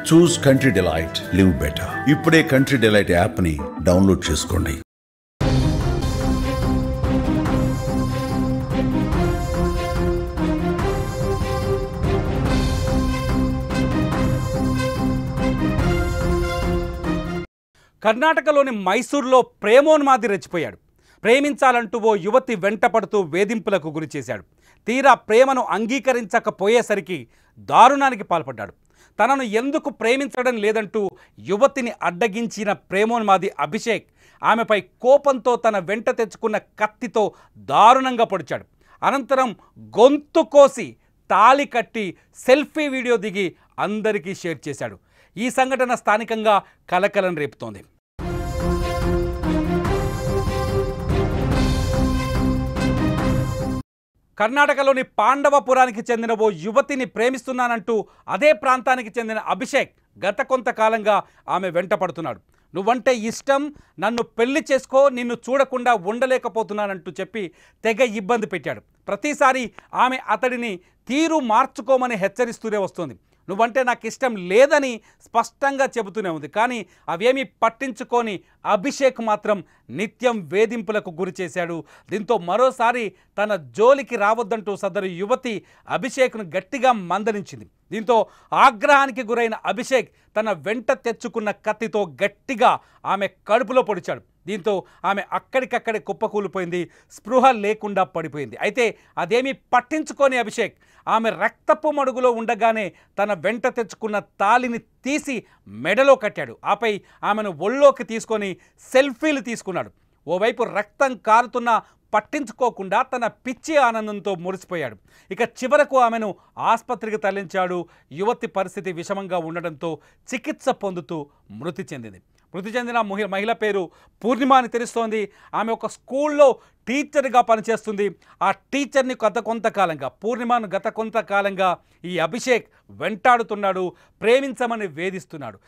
చూస్ country delight, live better. ఇప్పుడే country delight యాప్ని download చేసుకోండి. కర్ణాటకలోని మైసూర్లో ప్రేమోన్మాది రెచ్చిపోయాడు. ప్రేమించాలంటూ ఓ యువతి వెంటపడుతూ వేధింపులకు గురి చేశాడు. తీరా ప్రేమను అంగీకరించకపోయేసరికి దారుణానికి పాల్పడ్డాడు. తనను ఎందుకు ప్రేమించడం లేదంటూ యువతిని అడ్డగించిన ప్రేమోన్మాది అభిషేక్ ఆమెపై కోపంతో తన వెంట తెచ్చుకున్న కత్తితో దారుణంగా పొడిచాడు. అనంతరం గొంతు కోసి తాళి కట్టి సెల్ఫీ వీడియో దిగి అందరికీ షేర్ చేశాడు. ఈ సంఘటన స్థానికంగా కలకలం రేపుతోంది. కర్ణాటకలోని పాండవపురానికి చెందిన ఓ యువతిని ప్రేమిస్తున్నానంటూ అదే ప్రాంతానికి చెందిన అభిషేక్ గత కొంతకాలంగా ఆమె వెంటపడుతున్నాడు. నువ్వంటే ఇష్టం, నన్ను పెళ్లి చేసుకో, నిన్ను చూడకుండా ఉండలేకపోతున్నానంటూ చెప్పి తెగ ఇబ్బంది పెట్టాడు. ప్రతిసారి ఆమె అతడిని తీరు మార్చుకోమని హెచ్చరిస్తూనే వస్తుంది. నువ్వంటే నాకు ఇష్టం లేదని స్పష్టంగా చెబుతూనే ఉంది. కానీ అవేమీ పట్టించుకొని అభిషేక్ మాత్రం నిత్యం వేధింపులకు గురి చేశాడు. దీంతో మరోసారి తన జోలికి రావద్దంటూ సదరు యువతి అభిషేక్ను గట్టిగా మందలించింది. దీంతో ఆగ్రహానికి గురైన అభిషేక్ తన వెంట తెచ్చుకున్న కత్తితో గట్టిగా ఆమె కడుపులో పొడిచాడు. దీంతో ఆమె అక్కడికక్కడే కుప్పకూలిపోయింది, స్పృహ లేకుండా పడిపోయింది. అయితే అదేమీ పట్టించుకొని అభిషేక్ ఆమె రక్తపు మడుగులో ఉండగానే తన వెంట తెచ్చుకున్న తాళిని తీసి మెడలో కట్టాడు. ఆపై ఆమెను ఒళ్ళోకి తీసుకొని సెల్ఫీలు తీసుకున్నాడు. ఓవైపు రక్తం కారుతున్నా పట్టించుకోకుండా తన పిచ్చి ఆనందంతో మురిసిపోయాడు. ఇక చివరకు ఆమెను ఆసుపత్రికి తరలించాడు. యువతి పరిస్థితి విషమంగా ఉండడంతో చికిత్స పొందుతూ మృతి చెందింది. మృతి చెందిన మహిళ పేరు పూర్ణిమ అని తెలుస్తోంది. ఆమె ఒక స్కూల్లో టీచర్గా పనిచేస్తుంది. ఆ టీచర్ని పూర్ణిమను గత కొంతకాలంగా ఈ అభిషేక్ వెంటాడుతున్నాడు, ప్రేమించమని వేధిస్తున్నాడు.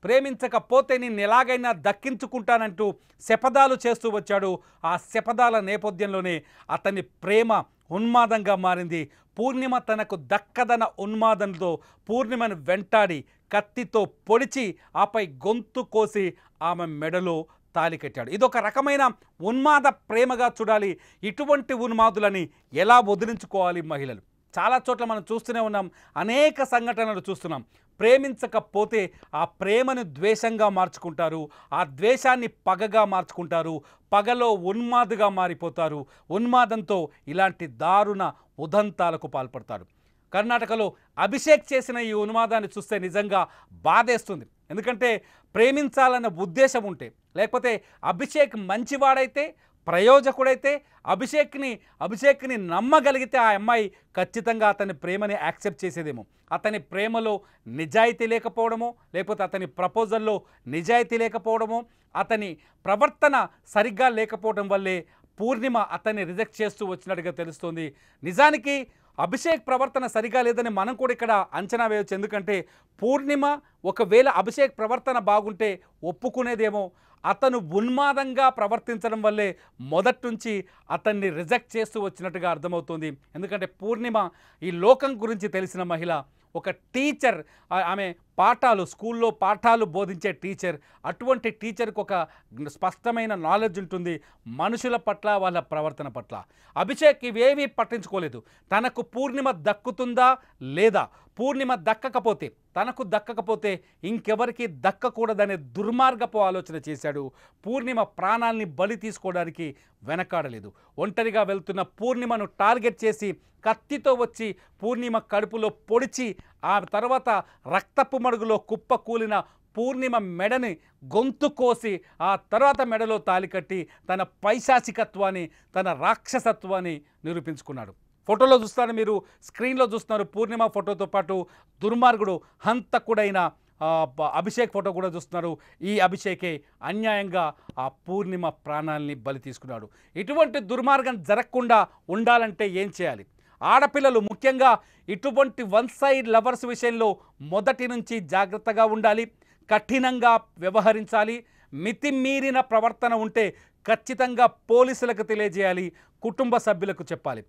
ప్రేమించకపోతే నేను ఎలాగైనా దక్కించుకుంటానంటూ శపథాలు చేస్తూ వచ్చాడు. ఆ శపథాల నేపథ్యంలోనే అతని ప్రేమ ఉన్మాదంగా మారింది. పూర్ణిమ తనకు దక్కదన ఉన్మాదంతో పూర్ణిమను వెంటాడి కత్తితో పొడిచి ఆపై గొంతు కోసి ఆమె మెడలో తాళి కట్టాడు. ఇదొక రకమైన ఉన్మాద ప్రేమగా చూడాలి. ఇటువంటి ఉన్మాదులని ఎలా వదిలించుకోవాలి మహిళలు? చాలా చోట్ల మనం చూస్తూనే ఉన్నాం, అనేక సంఘటనలు చూస్తున్నాం. ప్రేమించకపోతే ఆ ప్రేమను ద్వేషంగా మార్చుకుంటారు, ఆ ద్వేషాన్ని పగగా మార్చుకుంటారు, పగలో ఉన్మాదుగా మారిపోతారు. ఉన్మాదంతో ఇలాంటి దారుణ ఉదంతాలకు పాల్పడతారు. కర్ణాటకలో అభిషేక్ చేసిన ఈ ఉన్మాదాన్ని చూస్తే నిజంగా బాధేస్తుంది. ఎందుకంటే ప్రేమించాలన్న ఉద్దేశం ఉంటే, లేకపోతే అభిషేక్ మంచివాడైతే, ప్రయోజకుడైతే, అభిషేక్ని నమ్మగలిగితే ఆ అమ్మాయి ఖచ్చితంగా అతని ప్రేమని యాక్సెప్ట్ చేసేదేమో. అతని ప్రేమలో నిజాయితీ లేకపోవడమో, లేకపోతే అతని ప్రపోజల్లో నిజాయితీ లేకపోవడమో, అతని ప్రవర్తన సరిగ్గా లేకపోవడం వల్లే పూర్ణిమ అతన్ని రిజెక్ట్ చేస్తూ వచ్చినట్టుగా తెలుస్తోంది. నిజానికి అభిషేక్ ప్రవర్తన సరిగా లేదని మనం కూడా ఇక్కడ అంచనా వేయవచ్చు. ఎందుకంటే పూర్ణిమ ఒకవేళ అభిషేక్ ప్రవర్తన బాగుంటే ఒప్పుకునేదేమో. అతను ఉన్మాదంగా ప్రవర్తించడం వల్లే మొదటి నుంచి అతన్ని రిజెక్ట్ చేస్తూ వచ్చినట్టుగా అర్థమవుతుంది. ఎందుకంటే పూర్ణిమ ఈ లోకం గురించి తెలిసిన మహిళ, ఒక టీచర్, ఆమె స్కూల్లో పాఠాలు బోధించే టీచర్. అటువంటి టీచర్కి ఒక స్పష్టమైన నాలెడ్జ్ ఉంటుంది మనుషుల పట్ల, వాళ్ళ ప్రవర్తన పట్ల. అభిషేక్ ఇవేమీ పట్టించుకోలేదు. తనకు పూర్ణిమ దక్కుతుందా లేదా, పూర్ణిమ తనకు దక్కకపోతే ఇంకెవరికి దక్కకూడదనే దుర్మార్గపు ఆలోచన చేశాడు. పూర్ణిమ ప్రాణాల్ని బలి తీసుకోవడానికి వెనకాడలేదు. ఒంటరిగా వెళ్తున్న పూర్ణిమను టార్గెట్ చేసి కత్తితో వచ్చి పూర్ణిమ కడుపులో పొడిచి ఆ తర్వాత రక్తపు మడుగులో కుప్ప కూలిన పూర్ణిమ మెడని గొంతు కోసి ఆ తర్వాత మెడలో తాళి కట్టి తన పైశాచికత్వాన్ని, తన రాక్షసత్వాన్ని నిరూపించుకున్నాడు. ఫోటోలో చూస్తారు, మీరు స్క్రీన్లో చూస్తున్నారు. పూర్ణిమ ఫోటోతో పాటు దుర్మార్గుడు, హంతకుడైన అభిషేక్ ఫోటో కూడా చూస్తున్నారు. ఈ అభిషేకే అన్యాయంగా ఆ పూర్ణిమ ప్రాణాలని బలి తీసుకున్నాడు. ఇటువంటి దుర్మార్గం జరగకుండా ఉండాలంటే ఏం చేయాలి? ఆడపిల్లలు ముఖ్యంగా ఇటువంటి వన్ సైడ్ లవర్స్ విషయంలో మొదటి నుంచి జాగ్రత్తగా ఉండాలి, కఠినంగా వ్యవహరించాలి. మితిమీరిన ప్రవర్తన ఉంటే ఖచ్చితంగా పోలీసులకు తెలియజేయాలి, కుటుంబ సభ్యులకు చెప్పాలి.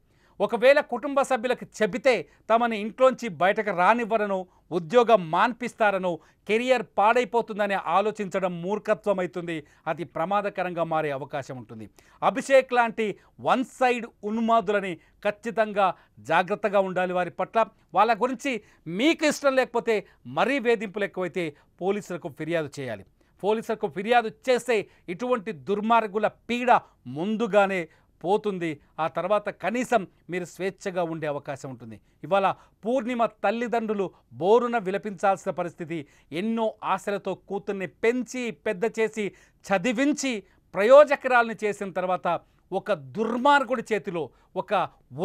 ఒకవేళ కుటుంబ సభ్యులకు చెబితే తమని ఇంట్లోంచి బయటకు రానివ్వరను, ఉద్యోగం మాన్పిస్తారను, కెరియర్ పాడైపోతుందని ఆలోచించడం మూర్ఖత్వం అవుతుంది. అది ప్రమాదకరంగా మారే అవకాశం ఉంటుంది. అభిషేక్ లాంటి వన్ సైడ్ ఉన్మాదులని ఖచ్చితంగా జాగ్రత్తగా ఉండాలి. వారి పట్ల వాళ్ళ గురించి మీకు ఇష్టం లేకపోతే మరీ వేధింపులు ఎక్కువైతే పోలీసులకు ఫిర్యాదు చేయాలి. పోలీసులకు ఫిర్యాదు చేస్తే ఇటువంటి దుర్మార్గుల పీడ ముందుగానే పోతుంది. ఆ తర్వాత కనీసం మీరు స్వేచ్ఛగా ఉండే అవకాశం ఉంటుంది. ఇవాళ పూర్ణిమ తల్లిదండ్రులు బోరున విలపించాల్సిన పరిస్థితి. ఎన్నో ఆశలతో కూతుర్ని పెంచి పెద్ద చేసి చదివించి ప్రయోజకురాల్ని చేసిన తర్వాత ఒక దుర్మార్గుడి చేతిలో, ఒక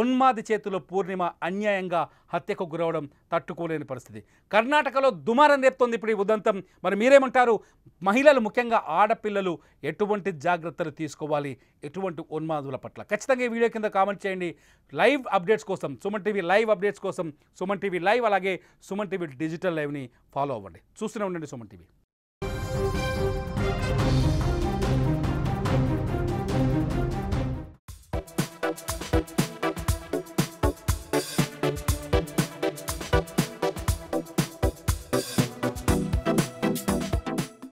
ఉన్మాది చేతిలో పూర్ణిమ అన్యాయంగా హత్యకు గురవడం తట్టుకోలేని పరిస్థితి. కర్ణాటకలో దుమారం రేపుతోంది ఇప్పుడు ఈ ఉదంతం. మరి మీరేమంటారు? మహిళలు, ముఖ్యంగా ఆడపిల్లలు ఎటువంటి జాగ్రత్తలు తీసుకోవాలి ఎటువంటి ఉన్మాదుల పట్ల? ఖచ్చితంగా ఈ వీడియో కింద కామెంట్ చేయండి. లైవ్ అప్డేట్స్ కోసం, సుమన్ టీవీ లైవ్ అప్డేట్స్ కోసం సుమన్ టీవీ లైవ్, అలాగే సుమన్ టీవీ డిజిటల్ లైవ్ని ఫాలో అవ్వండి. చూస్తూనే ఉండండి సుమన్ టీవీ.